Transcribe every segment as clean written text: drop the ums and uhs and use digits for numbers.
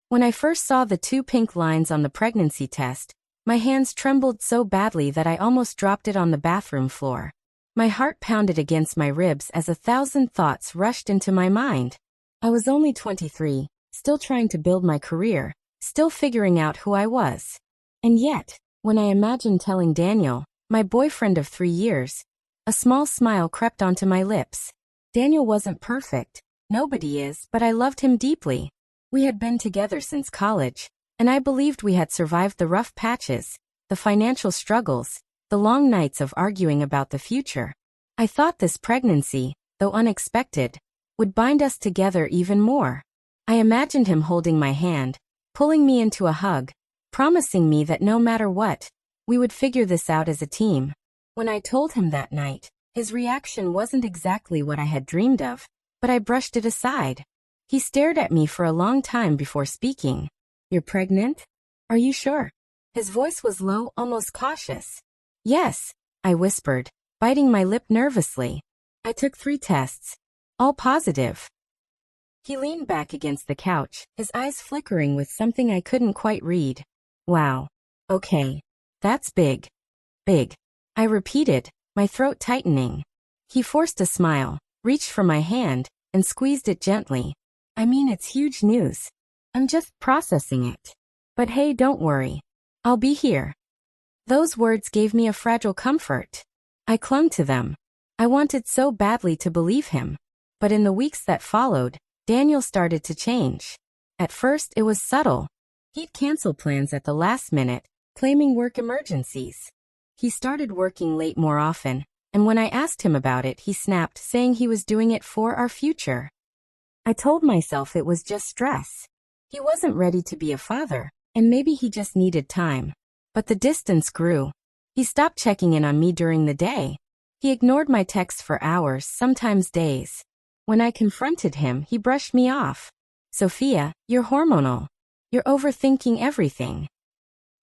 When I first saw the two pink lines on the pregnancy test, my hands trembled so badly that I almost dropped it on the bathroom floor. My heart pounded against my ribs as 1,000 thoughts rushed into my mind. I was only 23, still trying to build my career, still figuring out who I was. And yet, when I imagined telling Daniel, my boyfriend of 3 years, a small smile crept onto my lips. Daniel wasn't perfect. Nobody is, but I loved him deeply. We had been together since college, and I believed we had survived the rough patches, the financial struggles, the long nights of arguing about the future. I thought this pregnancy, though unexpected, would bind us together even more. I imagined him holding my hand, pulling me into a hug, promising me that no matter what, we would figure this out as a team. When I told him that night, his reaction wasn't exactly what I had dreamed of, but I brushed it aside. He stared at me for a long time before speaking. "You're pregnant? Are you sure?" His voice was low, almost cautious. "Yes," I whispered, biting my lip nervously. "I took 3 tests. All positive." He leaned back against the couch, his eyes flickering with something I couldn't quite read. "Wow. Okay. That's big. Big," I repeated, my throat tightening. He forced a smile, reached for my hand, and squeezed it gently. "I mean, it's huge news. I'm just processing it. But hey, don't worry. I'll be here." Those words gave me a fragile comfort. I clung to them. I wanted so badly to believe him. But in the weeks that followed, Daniel started to change. At first, it was subtle. He'd cancel plans at the last minute, claiming work emergencies. He started working late more often, and when I asked him about it, he snapped, saying he was doing it for our future. I told myself it was just stress. He wasn't ready to be a father, and maybe he just needed time. But the distance grew. He stopped checking in on me during the day. He ignored my texts for hours, sometimes days. When I confronted him, he brushed me off. "Sophia, you're hormonal. You're overthinking everything."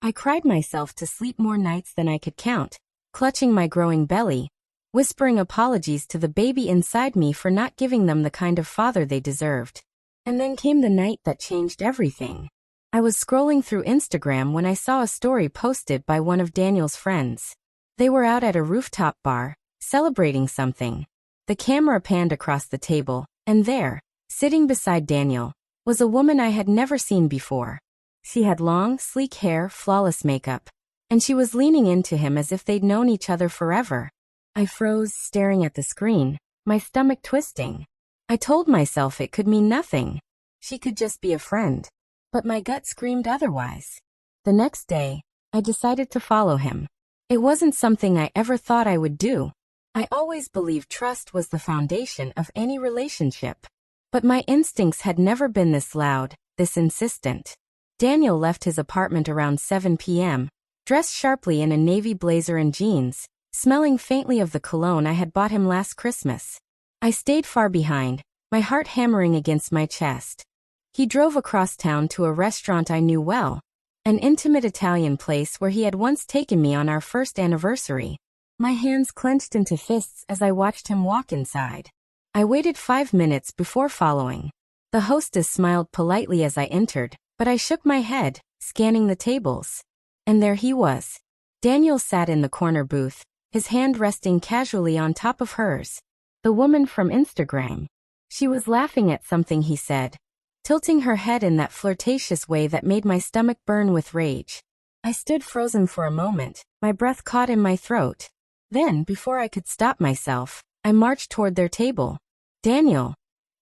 I cried myself to sleep more nights than I could count, clutching my growing belly, whispering apologies to the baby inside me for not giving them the kind of father they deserved. And then came the night that changed everything. I was scrolling through Instagram when I saw a story posted by one of Daniel's friends. They were out at a rooftop bar, celebrating something. The camera panned across the table, and there, sitting beside Daniel, was a woman I had never seen before. She had long, sleek hair, flawless makeup, and she was leaning into him as if they'd known each other forever. I froze, staring at the screen, my stomach twisting. I told myself it could mean nothing. She could just be a friend. But my gut screamed otherwise. The next day, I decided to follow him. It wasn't something I ever thought I would do. I always believed trust was the foundation of any relationship. But my instincts had never been this loud, this insistent. Daniel left his apartment around 7 p.m., dressed sharply in a navy blazer and jeans, smelling faintly of the cologne I had bought him last Christmas. I stayed far behind, my heart hammering against my chest. He drove across town to a restaurant I knew well, an intimate Italian place where he had once taken me on our first anniversary. My hands clenched into fists as I watched him walk inside. I waited 5 minutes before following. The hostess smiled politely as I entered, but I shook my head, scanning the tables. And there he was. Daniel sat in the corner booth, his hand resting casually on top of hers. The woman from Instagram. She was laughing at something he said, tilting her head in that flirtatious way that made my stomach burn with rage. I stood frozen for a moment, my breath caught in my throat. Then, before I could stop myself, I marched toward their table. "Daniel,"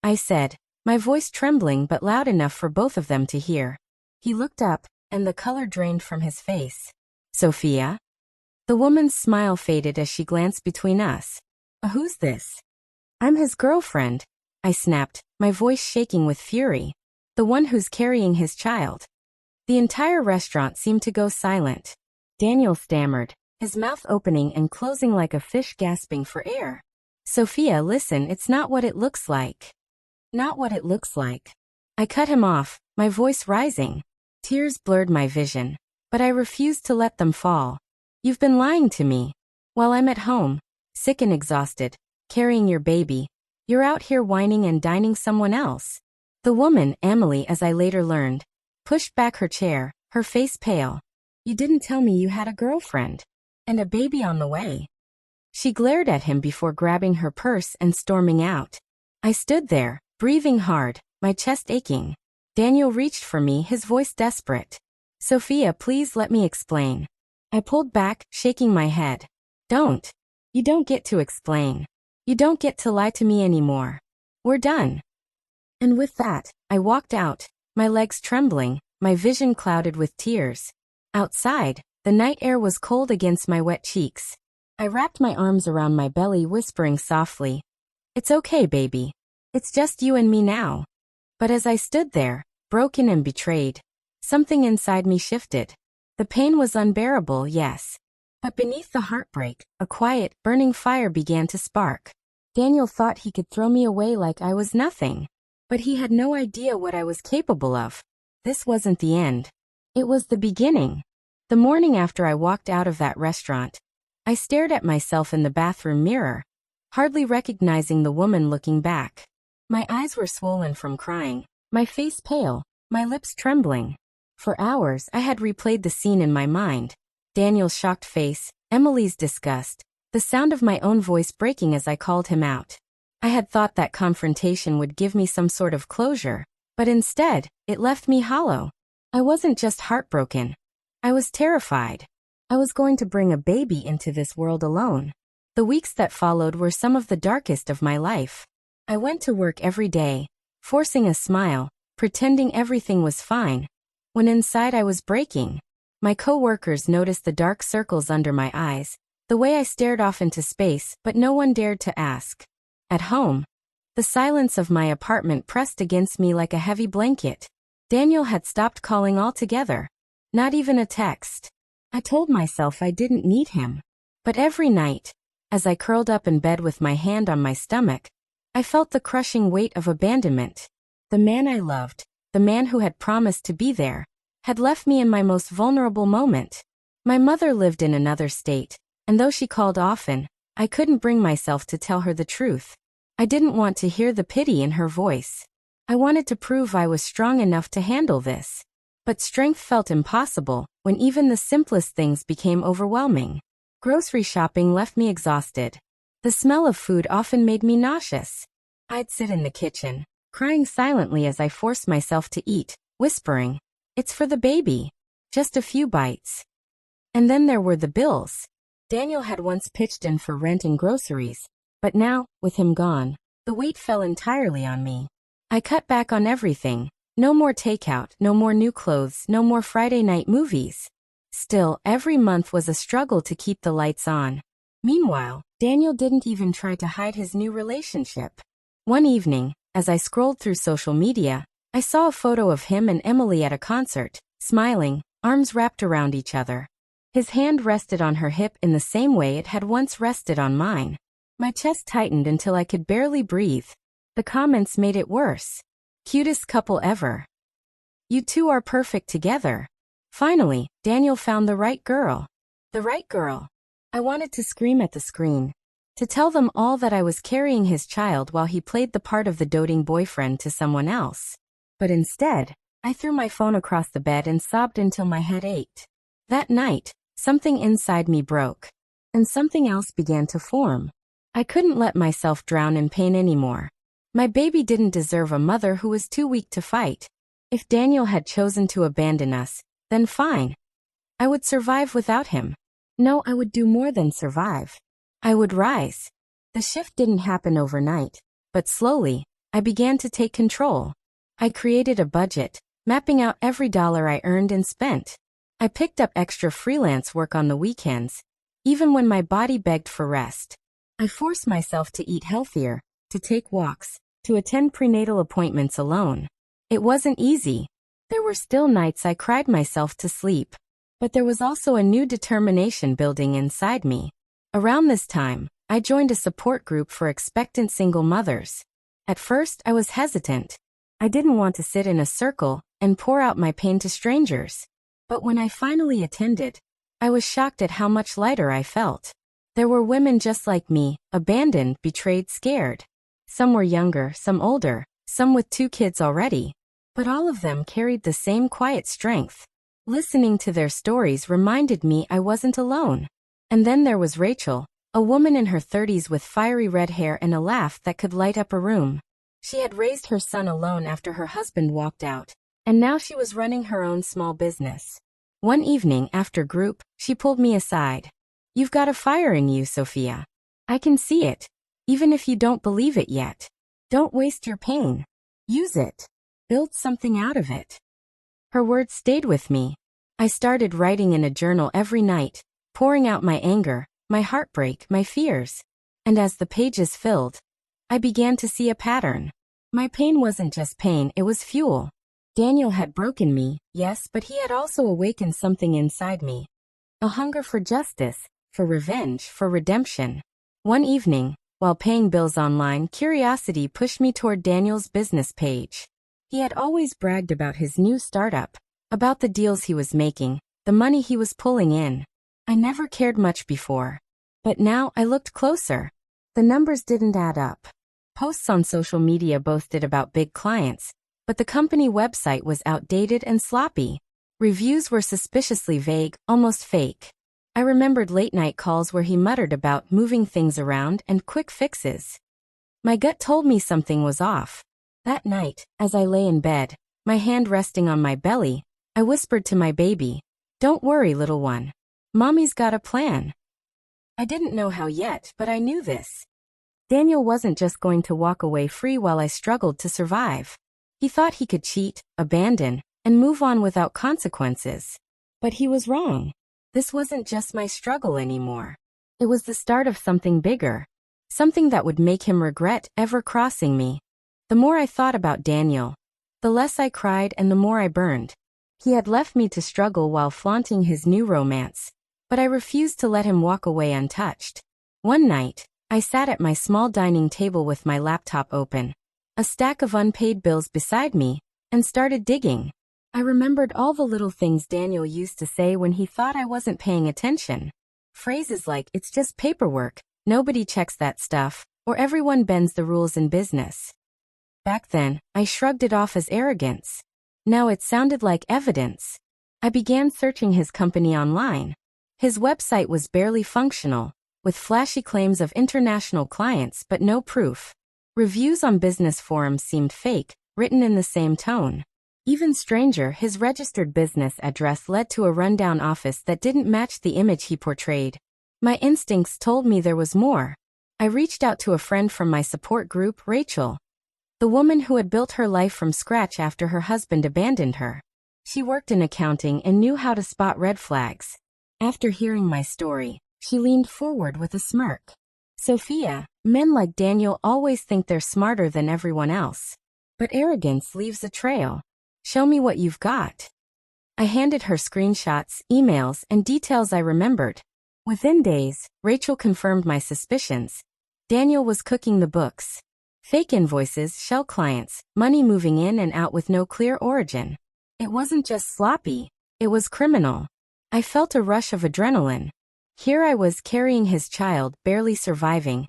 I said, my voice trembling but loud enough for both of them to hear. He looked up, and the color drained from his face. "Sophia?" The woman's smile faded as she glanced between us. "Who's this?" "I'm his girlfriend," I snapped, my voice shaking with fury. "The one who's carrying his child." The entire restaurant seemed to go silent. Daniel stammered, his mouth opening and closing like a fish gasping for air. "Sophia, listen, it's not what it looks like." "Not what it looks like." I cut him off, my voice rising. Tears blurred my vision, but I refused to let them fall. "You've been lying to me. While I'm at home, sick and exhausted, carrying your baby, you're out here whining and dining someone else." The woman, Emily as I later learned, pushed back her chair, her face pale. "You didn't tell me you had a girlfriend. And a baby on the way." She glared at him before grabbing her purse and storming out. I stood there, breathing hard, my chest aching. Daniel reached for me, his voice desperate. "Sophia, please let me explain." I pulled back, shaking my head. "Don't. You don't get to explain. You don't get to lie to me anymore. We're done." And with that, I walked out, my legs trembling, my vision clouded with tears. Outside, the night air was cold against my wet cheeks. I wrapped my arms around my belly, whispering softly, "It's okay, baby. It's just you and me now." But as I stood there, broken and betrayed, something inside me shifted. The pain was unbearable, yes. But beneath the heartbreak, a quiet, burning fire began to spark. Daniel thought he could throw me away like I was nothing. But he had no idea what I was capable of. This wasn't the end. It was the beginning. The morning after I walked out of that restaurant, I stared at myself in the bathroom mirror, hardly recognizing the woman looking back. My eyes were swollen from crying, my face pale, my lips trembling. For hours, I had replayed the scene in my mind. Daniel's shocked face, Emily's disgust, the sound of my own voice breaking as I called him out. I had thought that confrontation would give me some sort of closure, but instead, it left me hollow. I wasn't just heartbroken. I was terrified. I was going to bring a baby into this world alone. The weeks that followed were some of the darkest of my life. I went to work every day, forcing a smile, pretending everything was fine, when inside I was breaking. My co-workers noticed the dark circles under my eyes, the way I stared off into space, but no one dared to ask. At home, the silence of my apartment pressed against me like a heavy blanket. Daniel had stopped calling altogether. Not even a text. I told myself I didn't need him. But every night, as I curled up in bed with my hand on my stomach, I felt the crushing weight of abandonment. The man I loved, the man who had promised to be there, had left me in my most vulnerable moment. My mother lived in another state, and though she called often, I couldn't bring myself to tell her the truth. I didn't want to hear the pity in her voice. I wanted to prove I was strong enough to handle this. But strength felt impossible when even the simplest things became overwhelming. Grocery shopping left me exhausted. The smell of food often made me nauseous. I'd sit in the kitchen, crying silently as I forced myself to eat, whispering, "It's for the baby. Just a few bites." And then there were the bills. Daniel had once pitched in for rent and groceries, but now, with him gone, the weight fell entirely on me. I cut back on everything. No more takeout, no more new clothes, no more Friday night movies. Still, every month was a struggle to keep the lights on. Meanwhile, Daniel didn't even try to hide his new relationship. One evening, as I scrolled through social media, I saw a photo of him and Emily at a concert, smiling, arms wrapped around each other. His hand rested on her hip in the same way it had once rested on mine. My chest tightened until I could barely breathe. The comments made it worse. "Cutest couple ever. You two are perfect together." Finally, Daniel found the right girl. The right girl. I wanted to scream at the screen. To tell them all that I was carrying his child while he played the part of the doting boyfriend to someone else. But instead, I threw my phone across the bed and sobbed until my head ached. That night, something inside me broke. And something else began to form. I couldn't let myself drown in pain anymore. My baby didn't deserve a mother who was too weak to fight. If Daniel had chosen to abandon us, then fine. I would survive without him. No, I would do more than survive. I would rise. The shift didn't happen overnight, but slowly, I began to take control. I created a budget, mapping out every dollar I earned and spent. I picked up extra freelance work on the weekends, even when my body begged for rest. I forced myself to eat healthier, to take walks, to attend prenatal appointments alone. It wasn't easy. There were still nights I cried myself to sleep. But there was also a new determination building inside me. Around this time, I joined a support group for expectant single mothers. At first, I was hesitant. I didn't want to sit in a circle and pour out my pain to strangers. But when I finally attended, I was shocked at how much lighter I felt. There were women just like me, abandoned, betrayed, scared. Some were younger, some older, some with 2 kids already. but all of them carried the same quiet strength. Listening to their stories reminded me I wasn't alone. And then there was Rachel, a woman in her 30s with fiery red hair and a laugh that could light up a room. She had raised her son alone after her husband walked out, and now she was running her own small business. One evening after group, she pulled me aside. "You've got a fire in you, Sophia. I can see it, even if you don't believe it yet. Don't waste your pain. Use it. Build something out of it." Her words stayed with me. I started writing in a journal every night, pouring out my anger, my heartbreak, my fears. And as the pages filled, I began to see a pattern. My pain wasn't just pain, it was fuel. Daniel had broken me, yes, but he had also awakened something inside me. A hunger for justice, for revenge, for redemption. One evening, while paying bills online, curiosity pushed me toward Daniel's business page. He had always bragged about his new startup, about the deals he was making, the money he was pulling in. I never cared much before. But now I looked closer. The numbers didn't add up. Posts on social media boasted about big clients, but the company website was outdated and sloppy. Reviews were suspiciously vague, almost fake. I remembered late-night calls where he muttered about moving things around and quick fixes. My gut told me something was off. That night, as I lay in bed, my hand resting on my belly, I whispered to my baby, "Don't worry, little one. Mommy's got a plan." I didn't know how yet, but I knew this. Daniel wasn't just going to walk away free while I struggled to survive. He thought he could cheat, abandon, and move on without consequences. But he was wrong. This wasn't just my struggle anymore. It was the start of something bigger. Something that would make him regret ever crossing me. The more I thought about Daniel, the less I cried and the more I burned. He had left me to struggle while flaunting his new romance, but I refused to let him walk away untouched. One night, I sat at my small dining table with my laptop open, a stack of unpaid bills beside me, and started digging. I remembered all the little things Daniel used to say when he thought I wasn't paying attention. Phrases like, "It's just paperwork, nobody checks that stuff," or "Everyone bends the rules in business." Back then, I shrugged it off as arrogance. Now it sounded like evidence. I began searching his company online. His website was barely functional, with flashy claims of international clients but no proof. Reviews on business forums seemed fake, written in the same tone. Even stranger, his registered business address led to a rundown office that didn't match the image he portrayed. My instincts told me there was more. I reached out to a friend from my support group, Rachel, the woman who had built her life from scratch after her husband abandoned her. She worked in accounting and knew how to spot red flags. After hearing my story, she leaned forward with a smirk. "Sophia, men like Daniel always think they're smarter than everyone else. But arrogance leaves a trail. Show me what you've got." I handed her screenshots, emails, and details I remembered. Within days, Rachel confirmed my suspicions. Daniel was cooking the books. Fake invoices, shell clients, money moving in and out with no clear origin. It wasn't just sloppy, it was criminal. I felt a rush of adrenaline. Here I was carrying his child, barely surviving,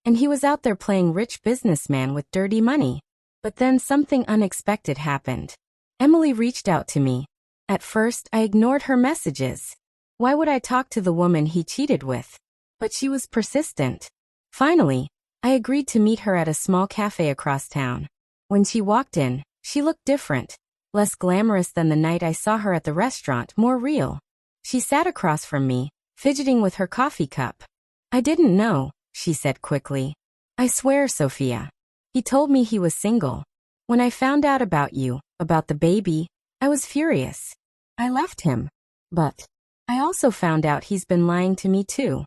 and he was out there playing rich businessman with dirty money. But then something unexpected happened. Emily reached out to me. At first, I ignored her messages. Why would I talk to the woman he cheated with? But she was persistent. Finally, I agreed to meet her at a small cafe across town. When she walked in, she looked different. Less glamorous than the night I saw her at the restaurant, more real. She sat across from me, fidgeting with her coffee cup. "I didn't know," she said quickly. "I swear, Sophia. He told me he was single. When I found out about you, about the baby, I was furious. I left him. But I also found out he's been lying to me too."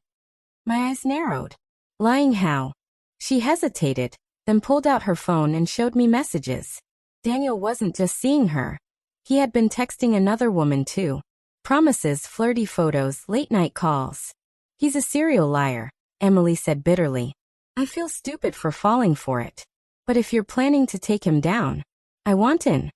My eyes narrowed. "Lying how?" She hesitated, then pulled out her phone and showed me messages. Daniel wasn't just seeing her. He had been texting another woman too. Promises, flirty photos, late-night calls. "He's a serial liar," Emily said bitterly. "I feel stupid for falling for it. But if you're planning to take him down, I want in."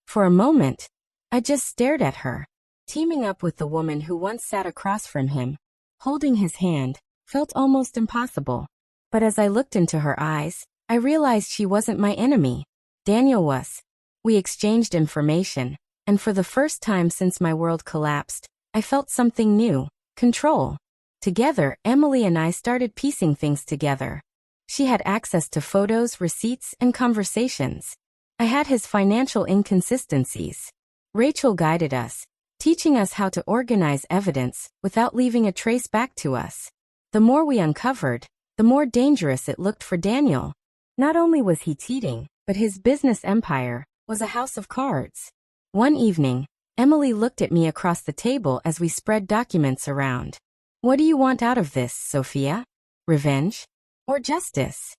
For a moment, I just stared at her. Teaming up with the woman who once sat across from him, holding his hand, felt almost impossible. But as I looked into her eyes, I realized she wasn't my enemy. Daniel was. We exchanged information, and for the first time since my world collapsed, I felt something new: control. Together, Emily and I started piecing things together. She had access to photos, receipts, and conversations. I had his financial inconsistencies. Rachel guided us, teaching us how to organize evidence without leaving a trace back to us. The more we uncovered, the more dangerous it looked for Daniel. Not only was he cheating, but his business empire was a house of cards. One evening, Emily looked at me across the table as we spread documents around. "What do you want out of this, Sophia? Revenge? Or justice?"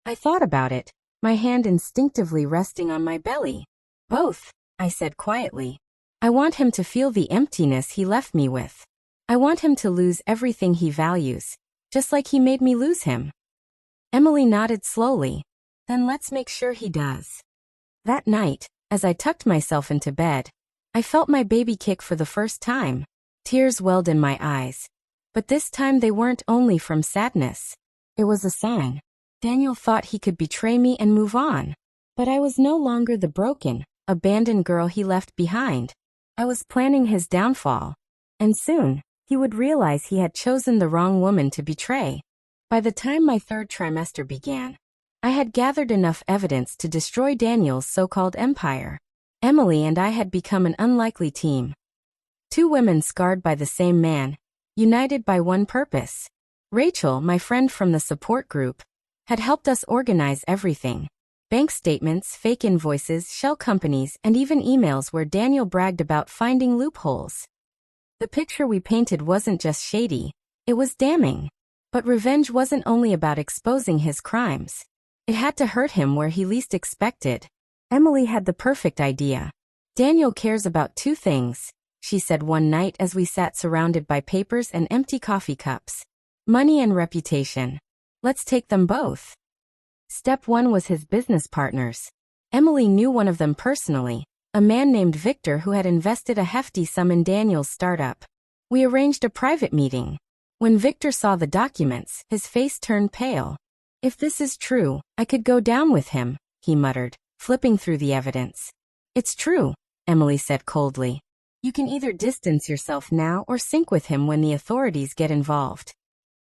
I thought about it, my hand instinctively resting on my belly. "Both," I said quietly. "I want him to feel the emptiness he left me with. I want him to lose everything he values, just like he made me lose him." Emily nodded slowly. "Then let's make sure he does." That night, as I tucked myself into bed, I felt my baby kick for the first time. Tears welled in my eyes. But this time they weren't only from sadness. It was a sign. Daniel thought he could betray me and move on. But I was no longer the broken, abandoned girl he left behind. I was planning his downfall. And soon, he would realize he had chosen the wrong woman to betray. By the time my third trimester began, I had gathered enough evidence to destroy Daniel's so-called empire. Emily and I had become an unlikely team. Two women scarred by the same man, united by one purpose. Rachel, my friend from the support group, had helped us organize everything. Bank statements, fake invoices, shell companies, and even emails where Daniel bragged about finding loopholes. The picture we painted wasn't just shady, it was damning. But revenge wasn't only about exposing his crimes. It had to hurt him where he least expected. Emily had the perfect idea. "Daniel cares about two things," she said one night as we sat surrounded by papers and empty coffee cups. "Money and reputation. Let's take them both." Step one was his business partners. Emily knew one of them personally, a man named Victor who had invested a hefty sum in Daniel's startup. We arranged a private meeting. When Victor saw the documents, his face turned pale. "If this is true, I could go down with him," he muttered, flipping through the evidence. "It's true," Emily said coldly. "You can either distance yourself now or sink with him when the authorities get involved."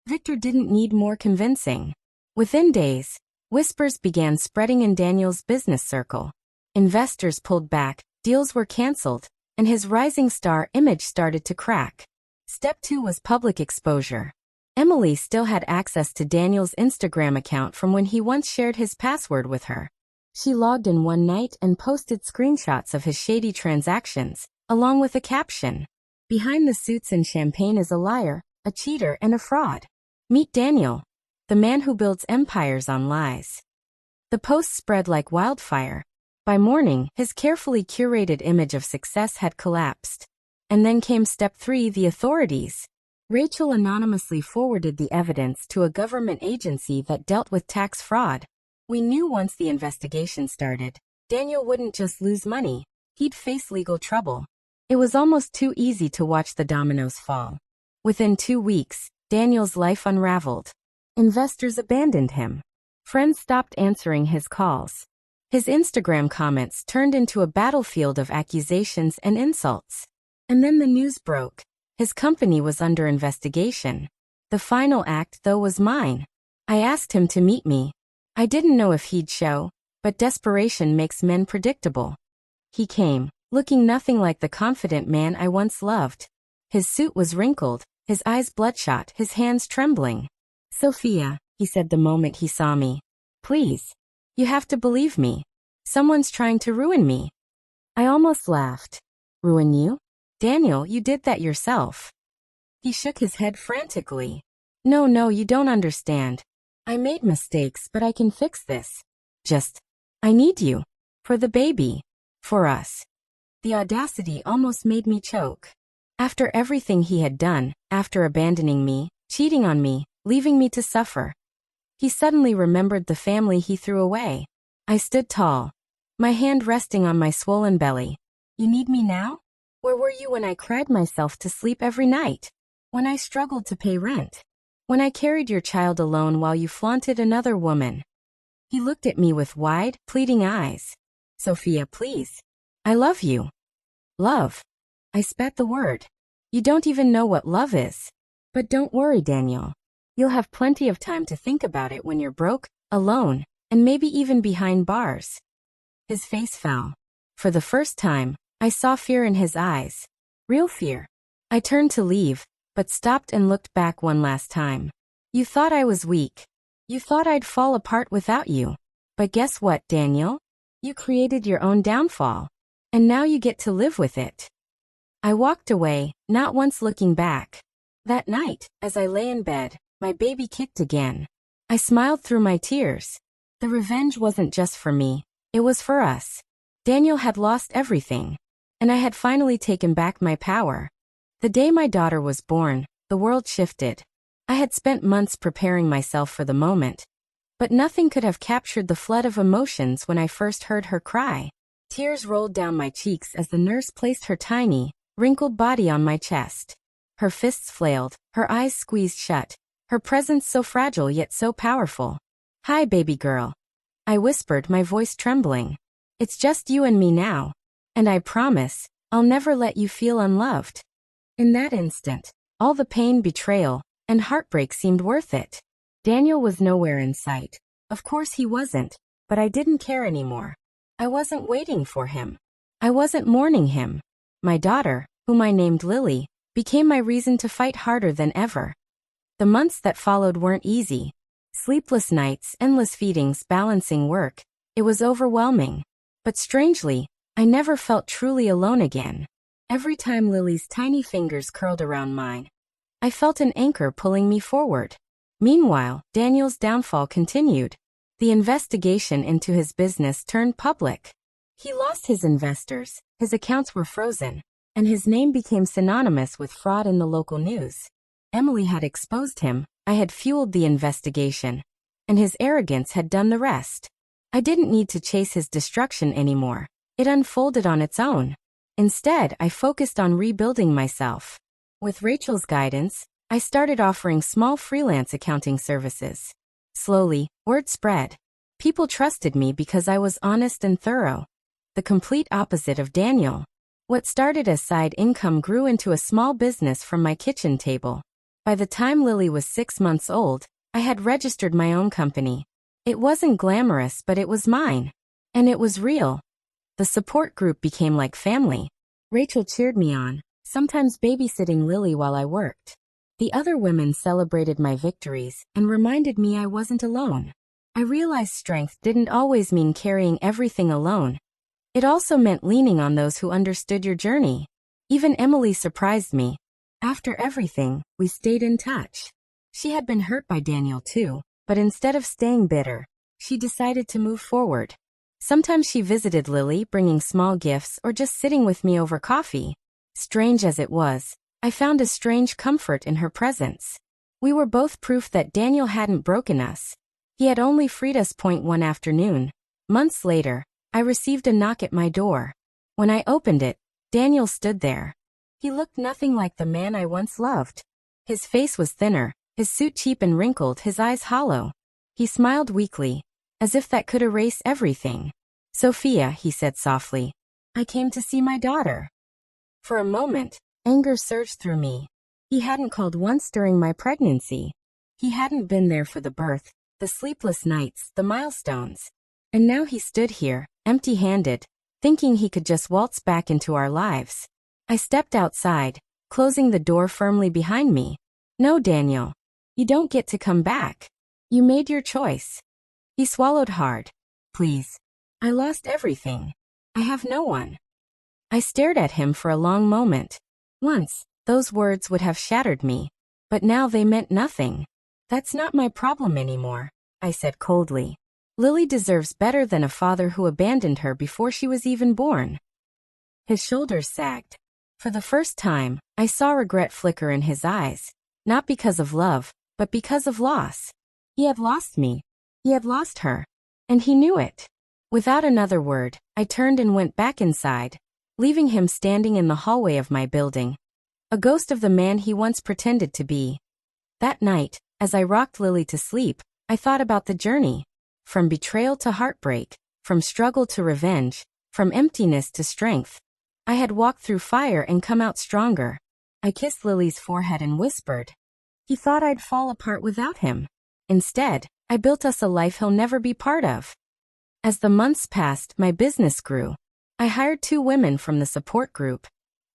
Victor didn't need more convincing. Within days, whispers began spreading in Daniel's business circle. Investors pulled back, deals were canceled, and his rising star image started to crack. Step two was public exposure. Emily still had access to Daniel's Instagram account from when he once shared his password with her. She logged in one night and posted screenshots of his shady transactions, along with a caption: "Behind the suits and champagne is a liar, a cheater, and a fraud. Meet Daniel, the man who builds empires on lies." The post spread like wildfire. By morning, his carefully curated image of success had collapsed. And then came step three: the authorities. Rachel anonymously forwarded the evidence to a government agency that dealt with tax fraud. We knew once the investigation started, Daniel wouldn't just lose money, he'd face legal trouble. It was almost too easy to watch the dominoes fall. Within 2 weeks, Daniel's life unraveled. Investors abandoned him. Friends stopped answering his calls. His Instagram comments turned into a battlefield of accusations and insults. And then the news broke. His company was under investigation. The final act, though, was mine. I asked him to meet me. I didn't know if he'd show, but desperation makes men predictable. He came, looking nothing like the confident man I once loved. His suit was wrinkled, his eyes bloodshot, his hands trembling. "Sophia," he said the moment he saw me. "Please. You have to believe me. Someone's trying to ruin me." I almost laughed. "Ruin you? Daniel, you did that yourself." He shook his head frantically. No, you don't understand. I made mistakes, but I can fix this. I need you. For the baby. For us." The audacity almost made me choke. After everything he had done, after abandoning me, cheating on me, leaving me to suffer, he suddenly remembered the family he threw away. I stood tall, my hand resting on my swollen belly. "You need me now? Where were you when I cried myself to sleep every night? When I struggled to pay rent? When I carried your child alone while you flaunted another woman?" He looked at me with wide, pleading eyes. Sophia, please. I love you. Love. I spat the word. You don't even know what love is. But don't worry, Daniel. You'll have plenty of time to think about it when you're broke, alone, and maybe even behind bars. His face fell. For the first time, I saw fear in his eyes. Real fear. I turned to leave, but stopped and looked back one last time. You thought I was weak. You thought I'd fall apart without you. But guess what, Daniel? You created your own downfall. And now you get to live with it. I walked away, not once looking back. That night, as I lay in bed, my baby kicked again. I smiled through my tears. The revenge wasn't just for me, it was for us. Daniel had lost everything, and I had finally taken back my power. The day my daughter was born, the world shifted. I had spent months preparing myself for the moment, but nothing could have captured the flood of emotions when I first heard her cry. Tears rolled down my cheeks as the nurse placed her tiny, wrinkled body on my chest. Her fists flailed, her eyes squeezed shut, her presence so fragile yet so powerful. Hi, baby girl. I whispered, my voice trembling. It's just you and me now. And I promise, I'll never let you feel unloved. In that instant, all the pain, betrayal, and heartbreak seemed worth it. Daniel was nowhere in sight. Of course he wasn't, but I didn't care anymore. I wasn't waiting for him. I wasn't mourning him. My daughter, whom I named Lily, became my reason to fight harder than ever. The months that followed weren't easy. Sleepless nights, endless feedings, balancing work. It was overwhelming. But strangely, I never felt truly alone again. Every time Lily's tiny fingers curled around mine, I felt an anchor pulling me forward. Meanwhile, Daniel's downfall continued. The investigation into his business turned public. He lost his investors, his accounts were frozen, and his name became synonymous with fraud in the local news. Emily had exposed him, I had fueled the investigation, and his arrogance had done the rest. I didn't need to chase his destruction anymore. It unfolded on its own. Instead, I focused on rebuilding myself. With Rachel's guidance, I started offering small freelance accounting services. Slowly, word spread. People trusted me because I was honest and thorough. The complete opposite of Daniel. What started as side income grew into a small business from my kitchen table. By the time Lily was 6 months old, I had registered my own company. It wasn't glamorous, but it was mine. And it was real. The support group became like family. Rachel cheered me on, sometimes babysitting Lily while I worked. The other women celebrated my victories and reminded me I wasn't alone. I realized strength didn't always mean carrying everything alone. It also meant leaning on those who understood your journey. Even Emily surprised me. After everything, we stayed in touch. She had been hurt by Daniel too, but instead of staying bitter, she decided to move forward. Sometimes she visited Lily, bringing small gifts or just sitting with me over coffee. Strange as it was, I found a strange comfort in her presence. We were both proof that Daniel hadn't broken us. He had only freed us. One afternoon, months later, I received a knock at my door. When I opened it, Daniel stood there. He looked nothing like the man I once loved. His face was thinner, his suit cheap and wrinkled, his eyes hollow. He smiled weakly, as if that could erase everything. Sophia, he said softly, I came to see my daughter. For a moment, anger surged through me. He hadn't called once during my pregnancy. He hadn't been there for the birth, the sleepless nights, the milestones. And now he stood here, empty-handed, thinking he could just waltz back into our lives. I stepped outside, closing the door firmly behind me. No, Daniel. You don't get to come back. You made your choice. He swallowed hard. Please. I lost everything. I have no one. I stared at him for a long moment. Once, those words would have shattered me, but now they meant nothing. That's not my problem anymore, I said coldly. Lily deserves better than a father who abandoned her before she was even born. His shoulders sagged. For the first time, I saw regret flicker in his eyes, not because of love, but because of loss. He had lost me. He had lost her. And he knew it. Without another word, I turned and went back inside, leaving him standing in the hallway of my building, a ghost of the man he once pretended to be. That night, as I rocked Lily to sleep, I thought about the journey. From betrayal to heartbreak, from struggle to revenge, from emptiness to strength. I had walked through fire and come out stronger. I kissed Lily's forehead and whispered. He thought I'd fall apart without him. Instead, I built us a life he'll never be part of. As the months passed, my business grew. I hired 2 women from the support group,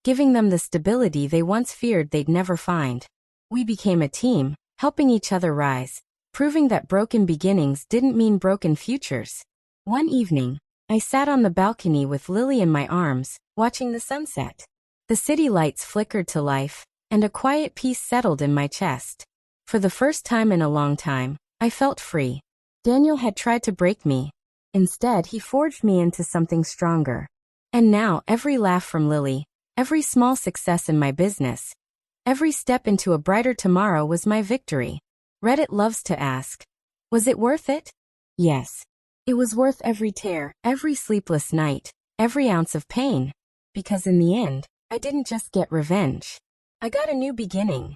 giving them the stability they once feared they'd never find. We became a team, helping each other rise, proving that broken beginnings didn't mean broken futures. One evening, I sat on the balcony with Lily in my arms, watching the sunset. The city lights flickered to life, and a quiet peace settled in my chest. For the first time in a long time, I felt free. Daniel had tried to break me. Instead, he forged me into something stronger. And now, every laugh from Lily, every small success in my business, every step into a brighter tomorrow was my victory. Reddit loves to ask, was it worth it? Yes. It was worth every tear, every sleepless night, every ounce of pain. Because in the end, I didn't just get revenge. I got a new beginning.